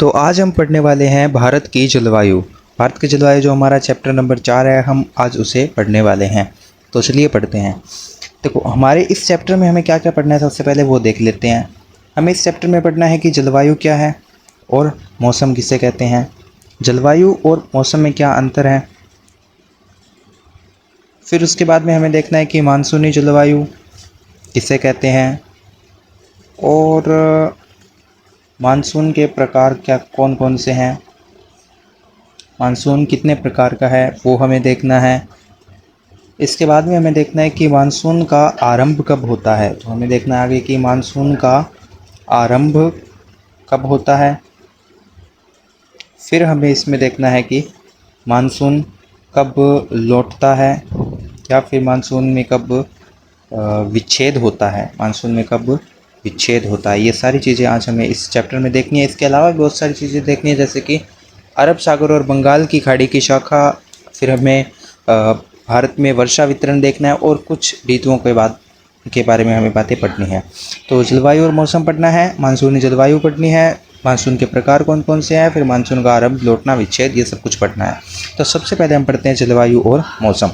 तो आज हम पढ़ने वाले हैं भारत की जलवायु। भारत की जलवायु जो हमारा चैप्टर नंबर 4 है, हम आज उसे पढ़ने वाले हैं। तो चलिए पढ़ते हैं। देखो, हमारे इस चैप्टर में हमें क्या क्या पढ़ना है, सबसे पहले वो देख लेते हैं। हमें इस चैप्टर में पढ़ना है कि जलवायु क्या है और मौसम किसे कहते हैं, जलवायु और मौसम में क्या अंतर है। फिर उसके बाद में हमें देखना है कि मानसूनी जलवायु किसे कहते हैं और मानसून के प्रकार क्या कौन कौन से हैं, मानसून कितने प्रकार का है वो हमें देखना है। इसके बाद में हमें देखना है कि मानसून का आरंभ कब होता है। तो हमें देखना है आगे कि मानसून का आरंभ कब होता है। फिर हमें इसमें देखना है कि मानसून कब लौटता है या फिर मानसून में कब विच्छेद होता है, मानसून में कब विच्छेद होता है। ये सारी चीज़ें आज हमें इस चैप्टर में देखनी है। इसके अलावा भी बहुत सारी चीज़ें देखनी है, जैसे कि अरब सागर और बंगाल की खाड़ी की शाखा। फिर हमें भारत में वर्षा वितरण देखना है और कुछ ऋतुओं के बारे में हमें बातें पढ़नी है। तो जलवायु और मौसम पढ़ना है, मानसूनी जलवायु पढ़नी है, मानसून के प्रकार कौन कौन से हैं, फिर मानसून का आरंभ, लौटना, विच्छेद, ये सब कुछ पढ़ना है। तो सबसे पहले हम पढ़ते हैं जलवायु और मौसम।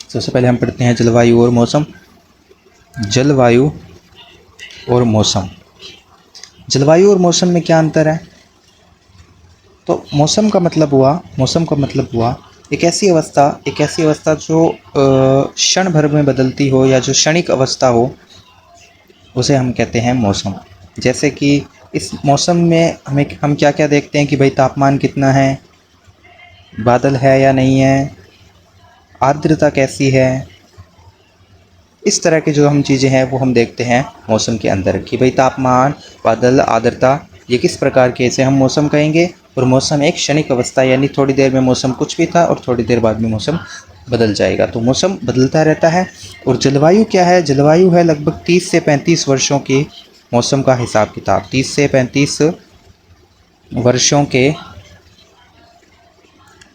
सबसे पहले हम पढ़ते हैं जलवायु और मौसम। जलवायु और मौसम, जलवायु और मौसम में क्या अंतर है। तो मौसम का मतलब हुआ एक ऐसी अवस्था जो क्षण भर में बदलती हो या जो क्षणिक अवस्था हो, उसे हम कहते हैं मौसम। जैसे कि इस मौसम में हम क्या क्या देखते हैं कि भाई तापमान कितना है, बादल है या नहीं है, आर्द्रता कैसी है। इस तरह की जो हम चीज़ें हैं वो हम देखते हैं मौसम के अंदर कि भाई तापमान, बादल, आर्द्रता, ये किस प्रकार के इसे हम मौसम कहेंगे। और मौसम एक क्षणिक अवस्था, यानी थोड़ी देर में मौसम कुछ भी था और थोड़ी देर बाद में मौसम बदल जाएगा। तो मौसम बदलता रहता है। और जलवायु क्या है, जलवायु है लगभग 30 से 35 वर्षों के मौसम का हिसाब किताब। 30 से 35 वर्षों के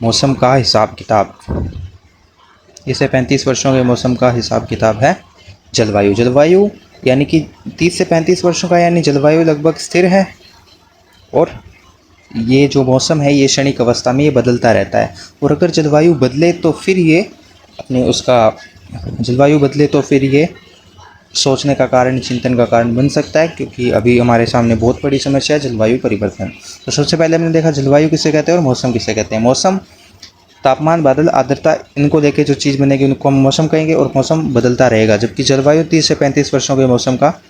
मौसम का हिसाब किताब, इसे 35 वर्षों के मौसम का हिसाब किताब है जलवायु। जलवायु यानी कि 30 से 35 वर्षों का, यानी जलवायु लगभग स्थिर है। और ये जो मौसम है ये क्षणिक अवस्था में ये बदलता रहता है। और अगर जलवायु बदले तो फिर ये सोचने का कारण, चिंतन का कारण बन सकता है, क्योंकि अभी हमारे सामने बहुत बड़ी समस्या है जलवायु परिवर्तन। तो सबसे पहले हमने देखा जलवायु किसे कहते हैं और मौसम किसे कहते हैं। मौसम तापमान, बादल, आर्द्रता, इनको लेके जो चीज़ बनेगी उनको हम मौसम कहेंगे और मौसम बदलता रहेगा। जबकि जलवायु 30 से 35 वर्षों के मौसम का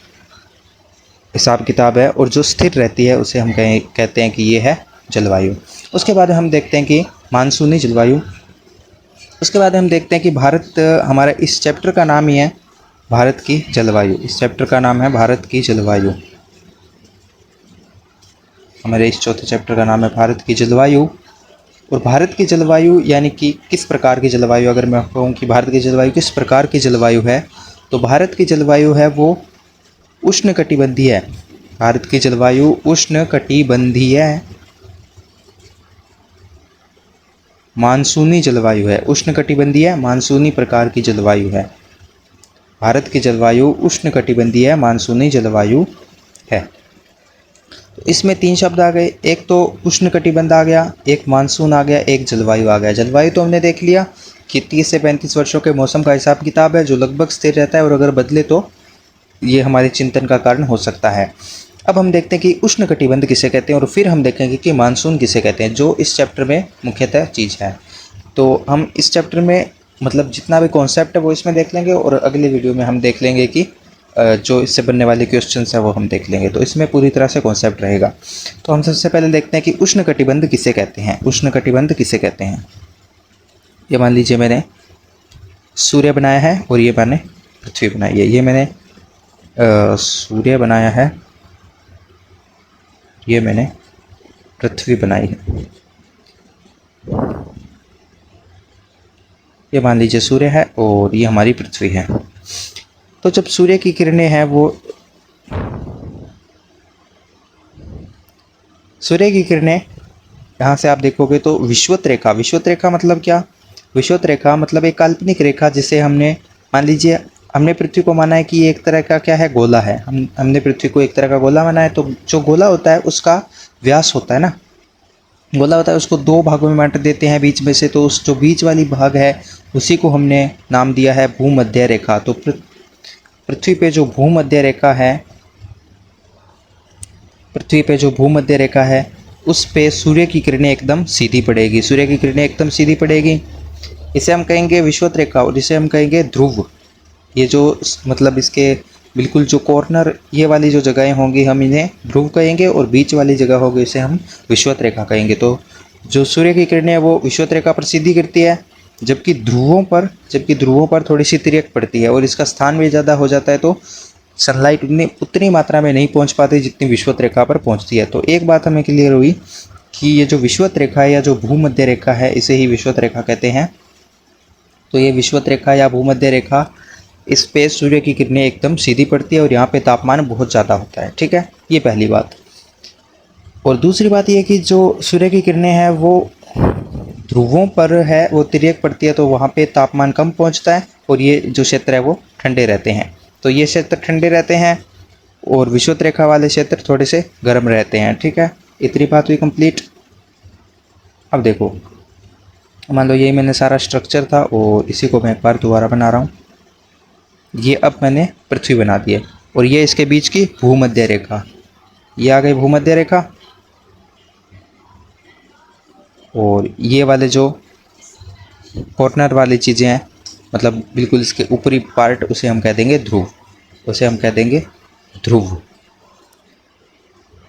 हिसाब किताब है और जो स्थिर रहती है उसे हम कहते हैं कि ये है जलवायु। उसके बाद हम देखते हैं कि मानसूनी जलवायु। उसके बाद हम देखते हैं कि भारत, हमारा इस चैप्टर का नाम ही है भारत की जलवायु। इस चैप्टर का नाम है भारत की जलवायु। हमारे इस चौथे चैप्टर का नाम है भारत की जलवायु। और भारत की जलवायु यानी कि किस प्रकार की जलवायु, अगर मैं कहूँ कि भारत की जलवायु किस प्रकार की जलवायु है, तो भारत की जलवायु है वो उष्णकटिबंधीय है। भारत की जलवायु उष्णकटिबंधीय है। मानसूनी जलवायु है, उष्णकटिबंधीय मानसूनी प्रकार की जलवायु है। भारत की जलवायु उष्णकटिबंधीय मानसूनी जलवायु है। तो इसमें 3 शब्द आ गए, एक तो उष्णकटिबंध आ गया, एक मानसून आ गया, एक जलवायु आ गया। जलवायु तो हमने देख लिया कि 30 से 35 वर्षों के मौसम का हिसाब किताब है जो लगभग स्थिर रहता है और अगर बदले तो ये हमारे चिंतन का कारण हो सकता है। अब हम देखते हैं कि उष्णकटिबंध किसे कहते हैं और फिर हम देखेंगे कि मानसून किसे कहते हैं, जो इस चैप्टर में मुख्यतः चीज़ है। तो हम इस चैप्टर में मतलब जितना भी कॉन्सेप्ट है वो इसमें देख लेंगे और अगले वीडियो में हम देख लेंगे कि जो इससे बनने वाले क्वेश्चंस है वो हम देख लेंगे। तो इसमें पूरी तरह से कॉन्सेप्ट रहेगा। तो हम सबसे पहले देखते हैं कि उष्णकटिबंध किसे कहते हैं। उष्णकटिबंध किसे कहते हैं, ये मान लीजिए मैंने सूर्य बनाया है और ये मैंने पृथ्वी बनाई है। ये मैंने सूर्य बनाया है, ये मैंने पृथ्वी बनाई है। ये मान लीजिए सूर्य है और ये हमारी पृथ्वी है। तो जब सूर्य की किरणें हैं वो, सूर्य की किरणें यहाँ से आप देखोगे तो विषुवत रेखा मतलब क्या, विषुवत रेखा मतलब एक काल्पनिक रेखा जिसे हमने, मान लीजिए हमने पृथ्वी को माना है कि ये एक तरह का क्या है, गोला है। हमने पृथ्वी को एक तरह का गोला माना है। तो जो गोला होता है उसका व्यास होता है ना, गोला होता है, उसको दो भागों में बांट देते हैं बीच में से। तो उस जो बीच वाली भाग है उसी को हमने नाम दिया है भूमध्य रेखा। तो पृथ्वी पे जो भूमध्य रेखा है, पृथ्वी पे जो भूमध्य रेखा है उस पे सूर्य की किरणें एकदम सीधी पड़ेगी, सूर्य की किरणें एकदम सीधी पड़ेगी। इसे हम कहेंगे विषुवत रेखा और इसे हम कहेंगे ध्रुव। ये जो मतलब इसके बिल्कुल जो कॉर्नर ये वाली जो जगहें होंगी हम इन्हें ध्रुव कहेंगे और बीच वाली जगह होगी इसे हम विषुवत रेखा कहेंगे। तो जो सूर्य की किरणें वो विषुवत रेखा पर सीधी गिरती है, जबकि ध्रुवों पर थोड़ी सी तिर्यक पड़ती है और इसका स्थान भी ज़्यादा हो जाता है, तो सनलाइट उतनी मात्रा में नहीं पहुंच पाती जितनी विषुवत रेखा पर पहुंचती है। तो एक बात हमें क्लियर हुई कि ये जो विषुवत रेखा है या जो भूमध्य रेखा है इसे ही विषुवत रेखा कहते हैं। तो ये विषुवत रेखा या भूमध्य रेखा, इस पे सूर्य की किरणें एकदम सीधी पड़ती है और यहाँ पे तापमान बहुत ज़्यादा होता है। ठीक है, ये पहली बात। और दूसरी बात ये कि जो सूर्य की किरणें हैं वो ध्रुवों पर है, वो तिर्यक पड़ती है, तो वहाँ पे तापमान कम पहुँचता है और ये जो क्षेत्र है वो ठंडे रहते हैं। तो ये क्षेत्र ठंडे रहते हैं और विषुवत रेखा वाले क्षेत्र थोड़े से गर्म रहते हैं। ठीक है, इतनी बात हुई कंप्लीट। अब देखो, मान लो यही मैंने सारा स्ट्रक्चर था और इसी को मैं एक बार दोबारा बना रहा हूँ। ये अब मैंने पृथ्वी बना दी है और ये इसके बीच की भूमध्य रेखा, ये आ गई भूमध्य रेखा। और ये वाले जो कॉर्नर वाली चीज़ें हैं, मतलब बिल्कुल इसके ऊपरी पार्ट, उसे हम कह देंगे ध्रुव, उसे हम कह देंगे ध्रुव।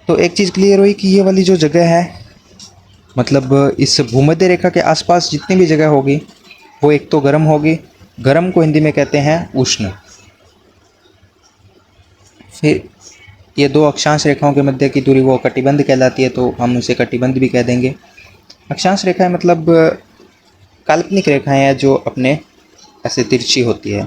तो एक चीज़ क्लियर हुई कि ये वाली जो जगह है, मतलब इस भूमध्य रेखा के आसपास जितनी भी जगह होगी वो एक तो गर्म होगी, गर्म को हिंदी में कहते हैं उष्ण। फिर ये दो अक्षांश रेखाओं के मध्य की दूरी वो कटिबंध कहलाती है, तो हम उसे कटिबंध भी कह देंगे। अक्षांश रेखाएं मतलब काल्पनिक रेखाएं हैं जो अपने ऐसे तिरछी होती है।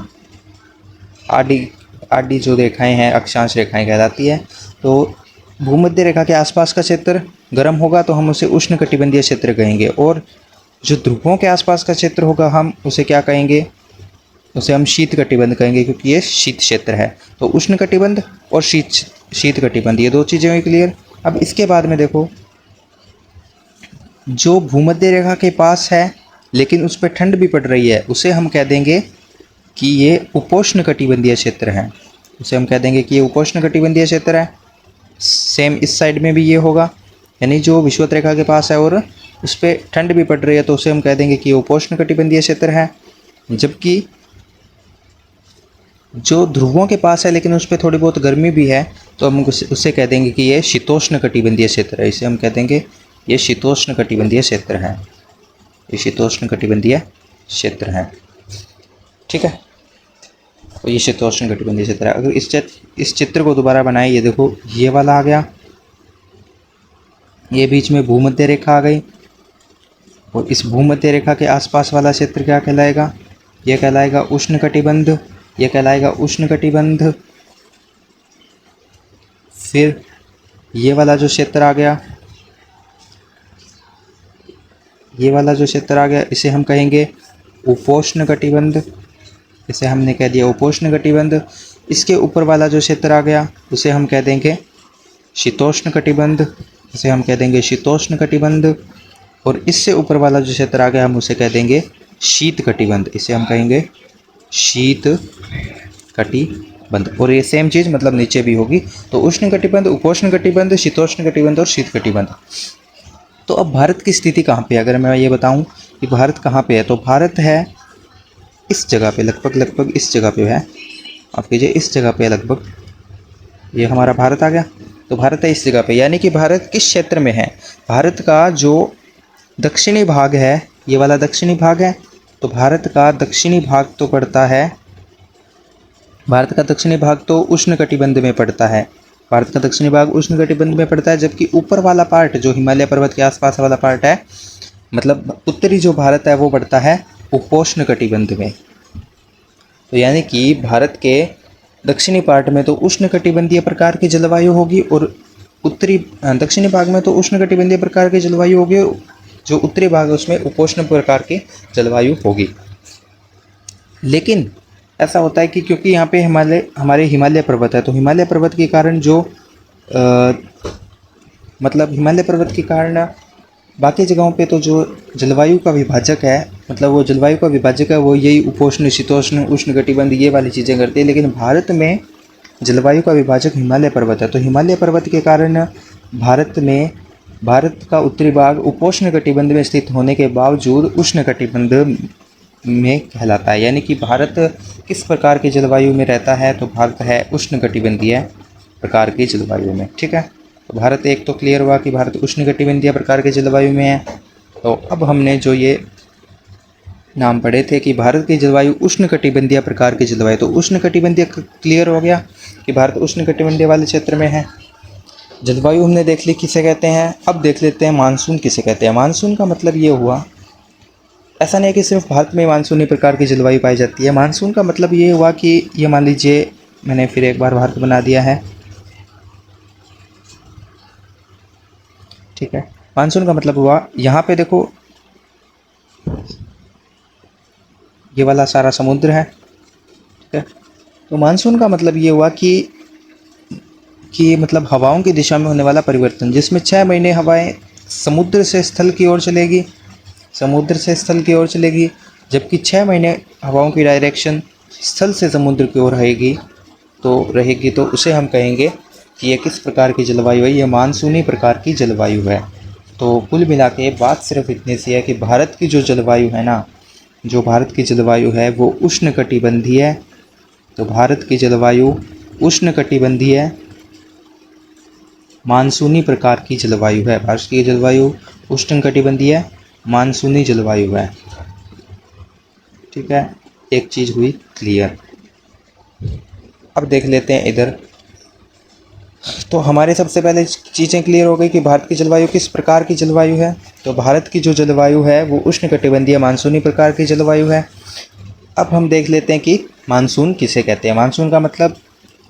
आडी जो रेखाएं हैं अक्षांश रेखाएं कहलाती है। तो भूमध्य रेखा के आसपास का क्षेत्र गर्म होगा तो हम उसे उष्ण कटिबंधीय क्षेत्र कहेंगे, और जो ध्रुवों के आसपास का क्षेत्र होगा हम उसे क्या कहेंगे, उसे हम शीत कटिबंध कहेंगे, क्योंकि ये शीत क्षेत्र है। तो उष्ण कटिबंध और शीत कटिबंध, ये दो चीज़ें हुई क्लियर। अब इसके बाद में देखो, जो भूमध्य रेखा के पास है लेकिन उस पर ठंड भी पड़ रही है उसे हम कह देंगे कि ये उपोष्ण कटिबंधीय क्षेत्र है, उसे हम कह देंगे कि ये उपोष्ण कटिबंधीय क्षेत्र है। सेम इस साइड में भी ये होगा, यानी जो विषुवत रेखा के पास है और उस पर ठंड भी पड़ रही है तो उसे हम कह देंगे कि ये उपोष्ण कटिबंधीय क्षेत्र है। जबकि जो ध्रुवों के पास है लेकिन उस पर थोड़ी बहुत गर्मी भी है तो हम उससे कह देंगे कि ये शीतोष्ण कटिबंधीय क्षेत्र है, इसे हम कह देंगे ये शीतोष्ण कटिबंधीय क्षेत्र है, ये शीतोष्ण कटिबंधीय क्षेत्र है। ठीक है, तो ये शीतोष्ण कटिबंधीय क्षेत्र है। अगर इस चित्र को दोबारा बनाए, ये देखो ये वाला आ गया, ये बीच में भूमध्य रेखा आ गई और इस भूमध्य रेखा के आसपास वाला क्षेत्र क्या कहलाएगा, यह कहलाएगा उष्ण कटिबंध, यह कहलाएगा उष्ण कटिबंध। फिर ये वाला जो क्षेत्र आ गया, ये वाला जो क्षेत्र आ गया इसे हम कहेंगे उपोष्ण कटिबंध, इसे हमने कह दिया उपोष्ण कटिबंध। इसके ऊपर वाला जो क्षेत्र आ गया उसे हम कह देंगे शीतोष्ण कटिबंध, इसे हम कह देंगे शीतोष्ण कटिबंध। और इससे ऊपर वाला जो क्षेत्र आ गया हम उसे कह देंगे शीत कटिबंध, इसे हम कहेंगे शीत कटिबंध। और ये सेम चीज़ मतलब नीचे भी होगी, तो उष्ण कटिबंध, उपोष्ण कटिबंध, शीतोष्ण कटिबंध और शीत कटिबंध। तो अब भारत की स्थिति कहाँ पे है, अगर मैं ये बताऊं कि भारत कहाँ पे है, तो भारत है इस जगह पे, लगभग इस जगह पे है, आप कीजिए इस जगह पे लगभग, ये हमारा भारत आ गया। तो भारत है इस जगह पे, यानी कि भारत किस क्षेत्र में है, भारत का जो दक्षिणी भाग है, ये वाला दक्षिणी भाग है, तो भारत का दक्षिणी भाग तो पड़ता है, भारत का दक्षिणी भाग तो उष्ण कटिबंध में पड़ता है, भारत का दक्षिणी भाग उष्ण कटिबंध में पड़ता है। जबकि ऊपर वाला पार्ट जो हिमालय पर्वत के आसपास वाला पार्ट है, मतलब उत्तरी जो भारत है वो पड़ता है उपोष्ण कटिबंध में। तो यानी कि भारत के दक्षिणी पार्ट में तो उष्ण कटिबंधीय प्रकार की जलवायु होगी और उत्तरी दक्षिणी भाग में तो उष्ण कटिबंधीय प्रकार की जलवायु होगी, जो उत्तरी भाग है उसमें उपोष्ण प्रकार की जलवायु होगी। लेकिन ऐसा होता है कि क्योंकि यहाँ पे हमारे हिमालय पर्वत है, तो हिमालय पर्वत के कारण जो मतलब हिमालय पर्वत के कारण बाकी जगहों पे तो जो जलवायु का विभाजक है, मतलब वो जलवायु का विभाजक है वो यही उपोष्ण, शीतोष्ण, उष्णकटिबंध ये वाली चीज़ें करती है। लेकिन भारत में जलवायु का विभाजक हिमालय पर्वत है। तो हिमालय पर्वत के कारण भारत का उत्तरी भाग उपोष्ण कटिबंध में स्थित होने के बावजूद उष्ण कटिबंध में कहलाता है। यानी कि भारत किस प्रकार की जलवायु में रहता है, तो भारत है उष्णकटिबंधीय प्रकार की जलवायु में। ठीक है, तो भारत एक तो क्लियर हुआ कि भारत उष्णकटिबंधीय प्रकार की जलवायु में है। तो अब हमने जो ये नाम पढ़े थे कि भारत की जलवायु उष्णकटिबंधीय प्रकार की जलवायु, तो उष्णकटिबंधीय क्लियर हो गया कि भारत उष्णकटिबंधीय वाले क्षेत्र में है। जलवायु हमने देख ली किसे कहते हैं। अब देख लेते हैं मानसून किसे कहते हैं। मानसून का मतलब ये हुआ, ऐसा नहीं है कि सिर्फ भारत में मानसूनी प्रकार की जलवायु पाई जाती है। मानसून का मतलब ये हुआ कि ये मान लीजिए मैंने फिर एक बार भारत बना दिया है। ठीक है, मानसून का मतलब हुआ यहाँ पे देखो ये वाला सारा समुद्र है। ठीक है, तो मानसून का मतलब ये हुआ कि मतलब हवाओं की दिशा में होने वाला परिवर्तन, जिसमें 6 महीने हवाएं समुद्र से स्थल की ओर चलेगी, जबकि 6 महीने हवाओं की डायरेक्शन स्थल से समुद्र की ओर रहेगी। तो उसे हम कहेंगे कि ये किस प्रकार की जलवायु है, ये मानसूनी प्रकार की जलवायु है। तो कुल मिला के बात सिर्फ इतनी सी है कि भारत की जो जलवायु है ना, जो भारत की जलवायु है वो उष्णकटिबंधीय है। तो भारत की जलवायु उष्णकटिबंधीय मानसूनी प्रकार की जलवायु है। भारत की जलवायु उष्णकटिबंधीय मानसूनी जलवायु है। ठीक है, एक चीज़ हुई क्लियर। अब देख लेते हैं इधर। तो हमारे सबसे पहले चीज़ें क्लियर हो गई कि भारत की जलवायु किस प्रकार की जलवायु है। तो भारत की जो जलवायु है वो उष्णकटिबंधीय मानसूनी प्रकार की जलवायु है। अब हम देख लेते हैं कि मानसून किसे कहते हैं। मानसून का मतलब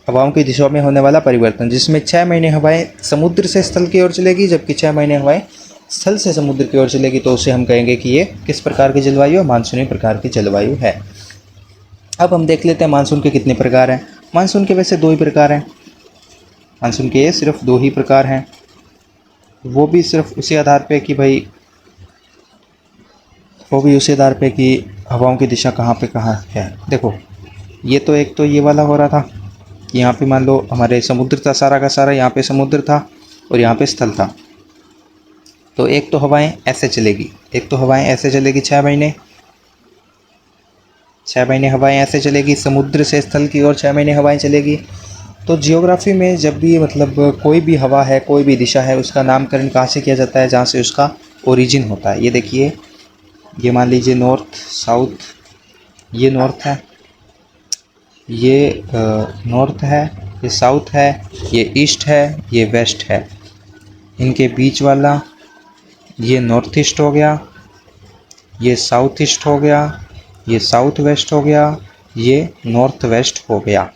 हवाओं की दिशा में होने वाला परिवर्तन, जिसमें 6 महीने हवाएं समुद्र से स्थल की ओर चलेगी, जबकि 6 महीने हवाएं स्थल से समुद्र की ओर चलेगी। तो उसे हम कहेंगे कि ये किस प्रकार की जलवायु है, मानसूनी प्रकार की जलवायु है। अब हम देख लेते हैं मानसून के कितने प्रकार हैं। मानसून के वैसे 2 ही प्रकार हैं। मानसून के सिर्फ 2 ही प्रकार हैं, वो भी सिर्फ उसी आधार पे कि हवाओं की दिशा कहाँ है। देखो ये तो एक तो ये वाला हो रहा था कि यहाँ पे मान लो हमारे समुद्र था सारा का सारा, यहाँ पे समुद्र था और यहाँ पे स्थल था। तो एक तो हवाएं ऐसे चलेगी, 6 महीने, 6 महीने हवाएं ऐसे चलेगी, समुद्र से स्थल की ओर 6 महीने हवाएं चलेगी। तो जियोग्राफी में जब भी मतलब कोई भी हवा है, कोई भी दिशा है, उसका नामकरण कहाँ से किया जाता है, जहाँ से उसका ओरिजिन होता है। ये देखिए, ये मान लीजिए नॉर्थ साउथ, ये नॉर्थ है, ये नॉर्थ है, ये साउथ है, ये ईस्ट है, ये वेस्ट है। इनके बीच वाला ये नॉर्थ ईस्ट हो गया, ये साउथ ईस्ट हो गया, ये साउथ वेस्ट हो गया, ये नॉर्थ वेस्ट हो गया।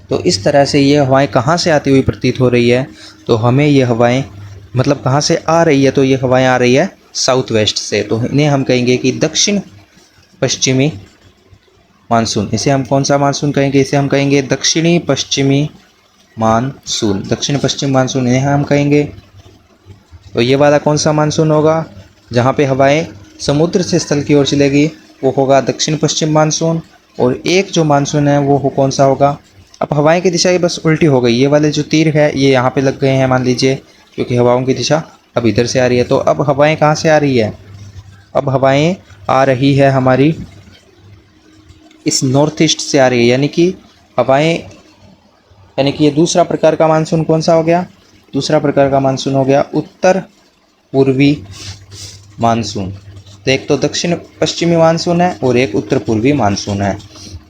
तो इस तरह से ये हवाएं कहाँ से आती हुई प्रतीत हो रही है, तो हमें ये हवाएं मतलब कहाँ से आ रही है, तो ये हवाएं आ रही है साउथ वेस्ट से। तो इन्हें हम कहेंगे कि दक्षिण पश्चिमी मानसून। इसे हम कौन सा मानसून कहेंगे, इसे हम कहेंगे दक्षिणी पश्चिमी मानसून, दक्षिण पश्चिम मानसून इन्हें हम कहेंगे। तो ये वाला कौन सा मानसून होगा, जहाँ पे हवाएं समुद्र से स्थल की ओर चलेगी, वो होगा दक्षिण पश्चिम मानसून। और एक जो मानसून है वो कौन सा होगा, अब हवाएं की दिशा ये बस उल्टी हो गई, ये वाले जो तीर है ये यहाँ पे लग गए हैं मान लीजिए, क्योंकि हवाओं की दिशा अब इधर से आ रही है। तो अब हवाएं कहाँ से आ रही है, अब हवाएं आ रही है हमारी इस नॉर्थ ईस्ट से आ रही है, यानी कि ये दूसरा प्रकार का मानसून कौन सा हो गया, दूसरा प्रकार का मानसून हो गया उत्तर पूर्वी मानसून। तो एक तो दक्षिण पश्चिमी मानसून है और एक उत्तर पूर्वी मानसून है।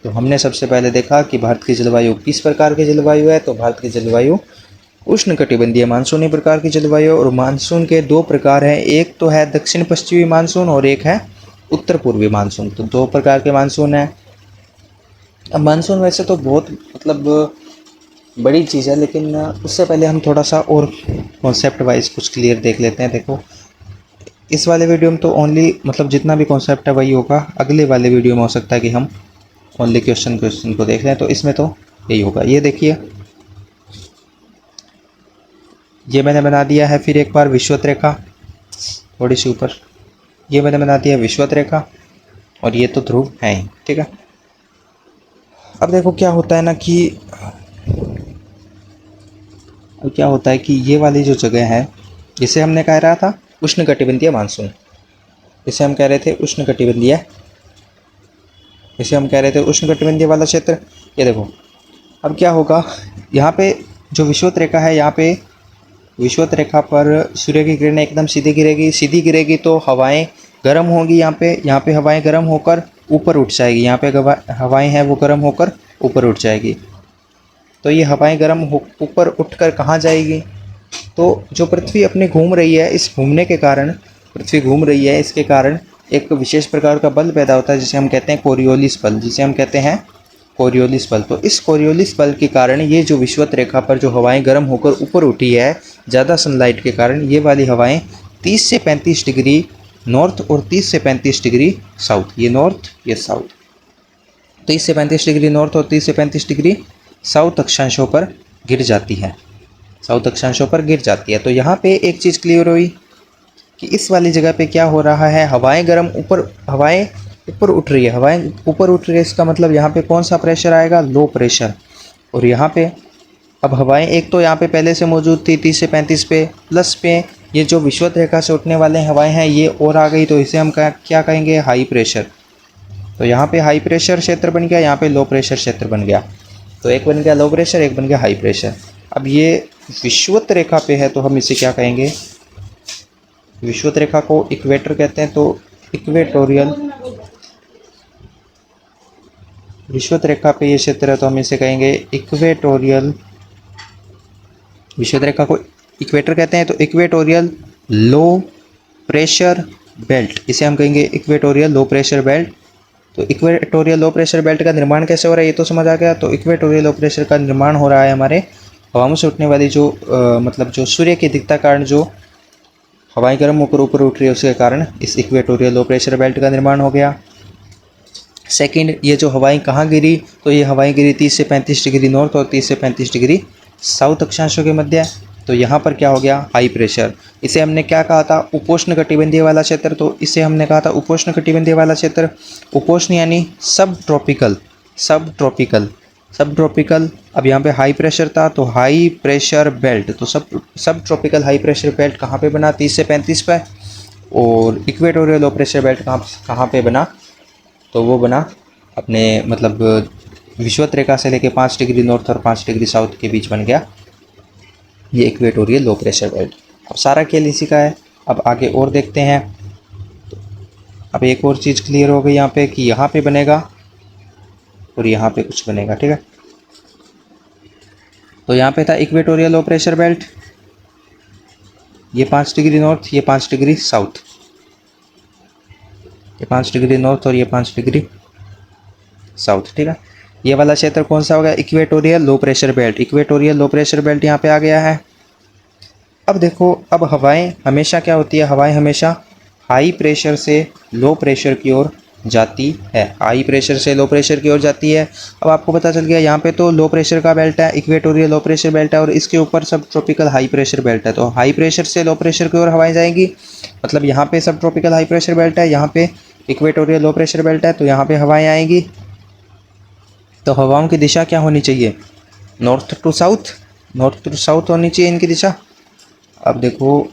तो हमने सबसे पहले देखा कि भारत की जलवायु किस प्रकार की जलवायु है। तो भारत की जलवायु उष्णकटिबंधीय मानसूनी प्रकार की जलवायु, और मानसून के 2 प्रकार हैं, एक तो है दक्षिण पश्चिमी मानसून और एक है उत्तर पूर्वी मानसून। तो 2 प्रकार के मानसून हैं। अब मानसून वैसे तो बहुत मतलब बड़ी चीज़ है, लेकिन उससे पहले हम थोड़ा सा और कॉन्सेप्ट वाइज कुछ क्लियर देख लेते हैं। देखो इस वाले वीडियो में तो ओनली मतलब जितना भी कॉन्सेप्ट है वही होगा, अगले वाले वीडियो में हो सकता है कि हम ओनली क्वेश्चन को देख लें। तो इसमें तो यही होगा। ये देखिए ये मैंने बना दिया है फिर एक बार विषुवत रेखा, थोड़ी सी ऊपर, ये मैंने बना दिया विषुवत रेखा, और ये तो ध्रुव है ही, ठीक है। अब देखो क्या होता है ना कि अब क्या होता है कि ये वाली जो जगह है, जिसे हमने कह रहा था उष्णकटिबंधीय मानसून, इसे हम कह रहे थे उष्णकटिबंधीय, इसे हम कह रहे थे उष्णकटिबंधीय वाला क्षेत्र। ये देखो अब क्या होगा, यहाँ पे जो विषुवत रेखा है, यहाँ पे विषुवत रेखा पर सूर्य की किरणें एकदम सीधी गिरेगी तो हवाएं गर्म होंगी, यहाँ पे हवाएं गर्म होकर ऊपर उठ जाएगी, यहाँ पे हवाएं हैं वो गर्म होकर ऊपर उठ जाएगी। तो ये हवाएं गर्म हो ऊपर उठकर कहाँ जाएगी, तो जो पृथ्वी अपने घूम रही है, इस घूमने के कारण पृथ्वी घूम रही है, इसके कारण एक विशेष प्रकार का बल पैदा होता है जिसे हम कहते हैं कोरियोलिस बल, जिसे हम कहते हैं कोरियोलिस बल। तो इस कोरियोलिस बल के कारण ये जो विषुवत रेखा पर जो हवाएं गर्म होकर ऊपर उठी है ज़्यादा सनलाइट के कारण, ये वाली हवाएं 30 से 35 डिग्री नॉर्थ और 30 से 35 डिग्री साउथ, ये नॉर्थ ये साउथ, 30 से 35 डिग्री नॉर्थ और 30 से 35 डिग्री साउथ अक्षांशों पर गिर जाती है, साउथ अक्षांशों पर गिर जाती है। तो यहाँ पे एक चीज़ क्लियर हुई कि इस वाली जगह पे क्या हो रहा है, हवाएं ऊपर उठ रही है, हवाएं ऊपर उठ रही है, इसका मतलब यहाँ पे कौन सा प्रेशर आएगा, लो प्रेशर। और यहाँ पे अब हवाएं एक तो यहाँ पे पहले से मौजूद थी 30 से 35 पे, प्लस पे ये जो विषुवत रेखा से उठने वाले हवाएं हैं ये और आ गई, तो इसे हम क्या कहेंगे, हाई प्रेशर। तो यहाँ पे हाई प्रेशर क्षेत्र बन गया, यहाँ पे लो प्रेशर क्षेत्र बन गया। तो एक बन गया लो प्रेशर, एक बन गया हाई प्रेशर। अब ये विषुवत रेखा पे है तो हम इसे क्या कहेंगे, विषुवत रेखा को इक्वेटर कहते हैं, तो इक्वेटोरियल विषुवत रेखा पे ये क्षेत्र है तो हम इसे कहेंगे इक्वेटोरियल, विषुवत रेखा को इक्वेटर कहते हैं तो इक्वेटोरियल लो प्रेशर बेल्ट, इसे हम कहेंगे इक्वेटोरियल लो प्रेशर बेल्ट। तो इक्वेटोरियल लो प्रेशर बेल्ट का निर्माण कैसे हो रहा है ये तो समझ आ गया। तो इक्वेटोरियल लो प्रेशर का निर्माण हो रहा है हमारे हवाओं से उठने वाली जो मतलब जो सूर्य की अधिकता कारण जो हवाएं गर्म होकर ऊपर उठ रही है उसके कारण इस इक्वेटोरियल लो प्रेशर बेल्ट का निर्माण हो गया। सेकंड, ये जो हवाएं कहाँ गिरी, तो ये हवाएं गिरी 30 से 35 डिग्री नॉर्थ और 30 से 35 डिग्री साउथ अक्षांशों के मध्य। तो यहाँ पर क्या हो गया, हाई प्रेशर। इसे हमने क्या कहा था, उपोष्ण कटिबंधीय वाला क्षेत्र। तो इसे हमने कहा था उपोष्ण कटिबंधीय वाला क्षेत्र। उपोष्ण यानी सब ट्रॉपिकल। अब यहाँ पे हाई प्रेशर था तो हाई प्रेशर बेल्ट। तो सब ट्रॉपिकल हाई प्रेशर बेल्ट कहाँ पे बना, 30 से 35 पे। और इक्वेटोरियल लो प्रेशर बेल्ट कहाँ पे बना, तो वो बना अपने मतलब विषुवत रेखा से लेके 5 डिग्री नॉर्थ और 5 डिग्री साउथ के बीच बन गया ये इक्वेटोरियल लो प्रेशर बेल्ट। अब सारा खेल इसी का है। अब आगे और देखते हैं। तो अब एक और चीज़ क्लियर हो गई यहाँ पे कि यहाँ पे बनेगा और यहाँ पे कुछ बनेगा, ठीक है। तो यहाँ पे था इक्वेटोरियल लो प्रेशर बेल्ट, ये 5 डिग्री नॉर्थ, ये 5 डिग्री साउथ, ये 5 डिग्री नॉर्थ और ये 5 डिग्री साउथ, ठीक है। ये वाला क्षेत्र कौन सा हो गया, equatorial low pressure belt. Equatorial low pressure belt यहाँ पे आ गया है। अब देखो, अब हवाएं हमेशा क्या होती है, हवाएं हमेशा हाई प्रेशर से लो प्रेशर की ओर जाती है, हाई प्रेशर से लो प्रेशर की ओर जाती है। अब आपको पता चल गया यहाँ पे तो लो प्रेशर का बेल्ट है, इक्वेटोरियल लो प्रेशर बेल्ट है, और इसके ऊपर सब ट्रॉपिकल हाई प्रेशर बेल्ट है। तो हाई प्रेशर से लो प्रेशर की ओर हवाएं जाएंगी, मतलब यहाँ पे सब ट्रॉपिकल हाई प्रेशर बेल्ट है, यहाँ पे इक्वेटोरियल लो प्रेशर बेल्ट है, तो यहाँ पे हवाएं आएंगी। तो हवाओं की दिशा क्या होनी चाहिए, नॉर्थ टू साउथ होनी चाहिए इनकी दिशा। अब देखो,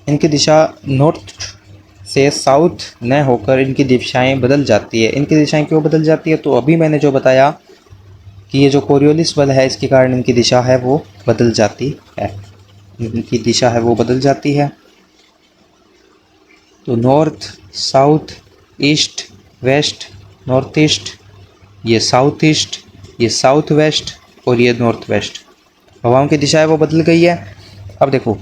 इनकी दिशा नॉर्थ से साउथ न होकर इनकी दिशाएं बदल जाती है। इनकी दिशाएं क्यों बदल जाती है, तो अभी मैंने जो बताया कि ये जो कोरियोलिस बल है इसके कारण इनकी दिशा है वो बदल जाती है, इनकी दिशा है वो बदल जाती है। तो north, south, east, west, north east, ये साउथ ईस्ट, ये साउथ वेस्ट और ये नॉर्थ वेस्ट। हवाओं की दिशा है वो बदल गई है। अब देखो,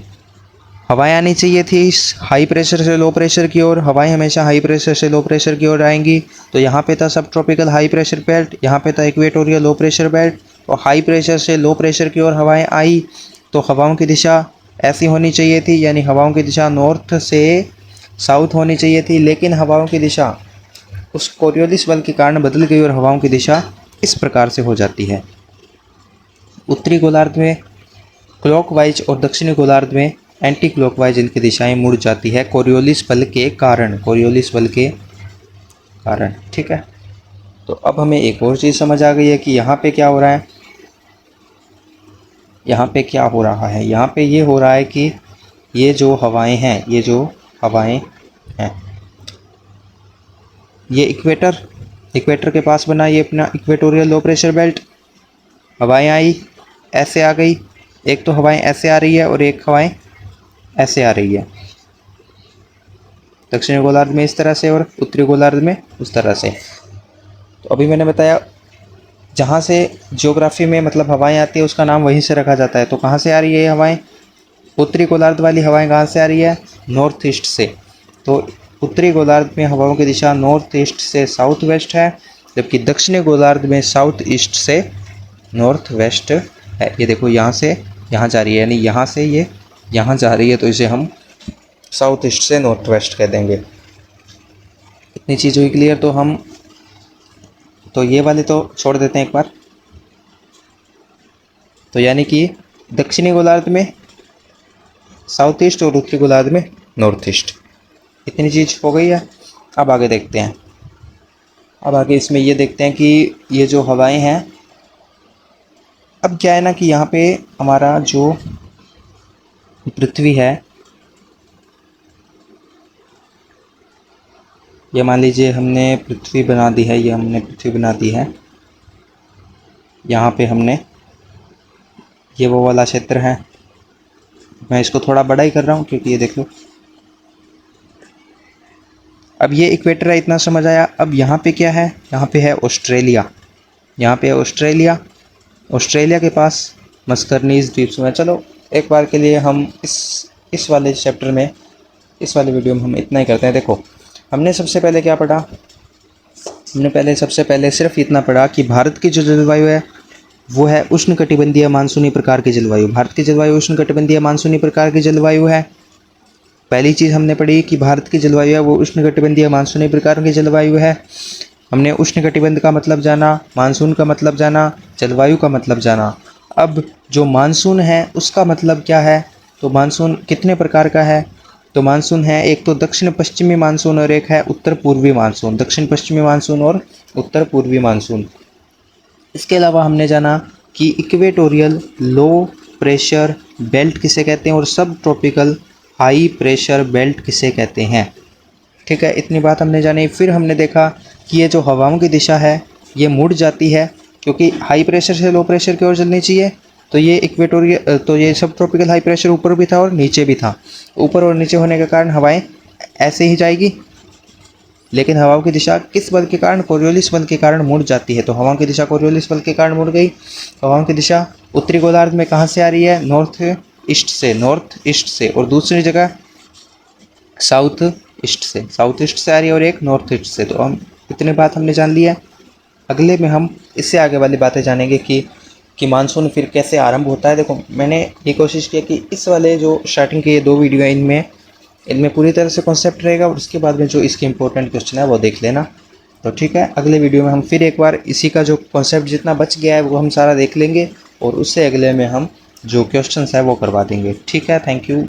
हवाएं आनी चाहिए थी इस हाई प्रेशर से लो प्रेशर की ओर, हवाएं हमेशा हाई प्रेशर से लो प्रेशर की ओर आएंगी। तो यहाँ पे था सब ट्रॉपिकल हाई प्रेशर बेल्ट, यहाँ पे था इक्वेटोरियल लो प्रेशर बेल्ट, और हाई प्रेशर से लो प्रेशर की ओर हवाएं आई। तो हवाओं की दिशा ऐसी होनी चाहिए थी, यानी हवाओं की दिशा नॉर्थ से साउथ होनी चाहिए थी, लेकिन हवाओं की दिशा उस कोरियोलिस बल के कारण बदल गई और हवाओं की दिशा इस प्रकार से हो जाती है। उत्तरी गोलार्ध में क्लॉकवाइज और दक्षिणी गोलार्ध में एंटी क्लॉकवाइज इनकी दिशाएं मुड़ जाती है कोरियोलिस बल के कारण, कोरियोलिस बल के कारण। ठीक है, तो अब हमें एक और चीज़ समझ आ गई है कि यहाँ पे क्या हो रहा है। यहाँ पे क्या हो रहा है, यहाँ पे ये हो रहा है कि ये जो हवाएं हैं, ये जो हवाएं हैं, ये इक्वेटर के पास बना ये अपना इक्वेटोरियल लो प्रेशर बेल्ट। हवाएं आई, ऐसे आ गई, एक तो हवाएं ऐसे आ रही है और एक हवाएं ऐसे आ रही है, दक्षिणी गोलार्ध में इस तरह से और उत्तरी गोलार्ध में उस तरह से। तो अभी मैंने बताया जहाँ से ज्योग्राफी में मतलब हवाएं आती है उसका नाम वहीं से रखा जाता है। तो कहाँ से आ रही है ये हवाएं, उत्तरी गोलार्ध वाली हवाएं कहाँ से आ रही है, नॉर्थ ईस्ट से। तो उत्तरी गोलार्ध में हवाओं की दिशा नॉर्थ ईस्ट से साउथ वेस्ट है, जबकि दक्षिणी गोलार्ध में साउथ ईस्ट से नॉर्थ वेस्ट है। ये देखो यहाँ से यहाँ जा रही है, यानी यहाँ से ये यहाँ जा रही है, तो इसे हम साउथ ईस्ट से नॉर्थ वेस्ट कह देंगे। इतनी चीज़ हुई क्लियर। तो हम तो ये वाले तो छोड़ देते हैं एक बार। तो यानी कि दक्षिणी गोलार्ध में साउथ ईस्ट और उत्तरी गोलार्ध में नॉर्थ ईस्ट। इतनी चीज़ हो गई है। अब आगे देखते हैं। अब आगे इसमें ये देखते हैं कि ये जो हवाएं हैं, अब क्या है ना कि यहाँ पे हमारा जो पृथ्वी है, ये मान लीजिए हमने पृथ्वी बना दी है, ये हमने पृथ्वी बना दी है। यहाँ पे हमने ये वो वाला क्षेत्र है, मैं इसको थोड़ा बड़ा ही कर रहा हूँ क्योंकि ये देख लो। अब ये इक्वेटर है, इतना समझ आया। अब यहाँ पे क्या है, यहाँ पे है ऑस्ट्रेलिया। यहाँ पे है ऑस्ट्रेलिया। ऑस्ट्रेलिया के पास मस्करनीज द्वीप समूह है। चलो एक बार के लिए हम इस वाले चैप्टर में, इस वाले वीडियो में हम इतना ही करते हैं। देखो हमने सबसे पहले क्या पढ़ा, हमने सबसे पहले सिर्फ इतना पढ़ा कि भारत की जो जलवायु है वो है उष्णकटिबंधीय मानसूनी प्रकार की जलवायु। भारत की जलवायु उष्णकटिबंधीय मानसूनी प्रकार की जलवायु है। पहली चीज़ हमने पढ़ी कि भारत की जलवायु है वो उष्णकटिबंधीय मानसूनी प्रकार की जलवायु है। हमने उष्णकटिबंध का मतलब जाना, मानसून का मतलब जाना, जलवायु का मतलब जाना। अब जो मानसून है उसका मतलब क्या है, तो मानसून कितने प्रकार का है, तो मानसून है एक तो दक्षिण पश्चिमी मानसून और एक है उत्तर पूर्वी मानसून। दक्षिण पश्चिमी मानसून और उत्तर पूर्वी मानसून। इसके अलावा हमने जाना कि इक्वेटोरियल लो प्रेशर बेल्ट किसे कहते हैं और सब ट्रॉपिकल हाई प्रेशर बेल्ट किसे कहते हैं। ठीक है, इतनी बात हमने जानी। फिर हमने देखा कि ये जो हवाओं की दिशा है ये मुड़ जाती है, क्योंकि हाई प्रेशर से लो प्रेशर की ओर चलनी चाहिए। तो ये इक्वेटोरियल, तो ये सब ट्रॉपिकल हाई प्रेशर ऊपर भी था और नीचे भी था। ऊपर और नीचे होने के कारण हवाएं ऐसे ही जाएगी, लेकिन हवाओं की दिशा किस बल के कारण, कोरियोलिस बल के कारण मुड़ जाती है। तो हवाओं की दिशा कोरियोलिस बल के कारण मुड़ गई। हवाओं की दिशा उत्तरी गोलार्ध में कहाँ से आ रही है, नॉर्थ ईस्ट से, और दूसरी जगह साउथ ईस्ट से आ रही है और एक नॉर्थ ईस्ट से। तो हम इतनी बात हमने जान ली है। अगले में हम इससे आगे वाली बातें जानेंगे कि मानसून फिर कैसे आरंभ होता है। देखो मैंने ये कोशिश की कि इस वाले जो स्टार्टिंग के ये 2 वीडियो हैं इनमें पूरी तरह से कॉन्सेप्ट रहेगा, और उसके बाद में जो इसके इंपॉर्टेंट क्वेश्चन है वो देख लेना। तो ठीक है, अगले वीडियो में हम फिर एक बार इसी का जो कॉन्सेप्ट जितना बच गया है वो हम सारा देख लेंगे, और उससे अगले में हम जो क्वेश्चंस है वो करवा देंगे। ठीक है, थैंक यू।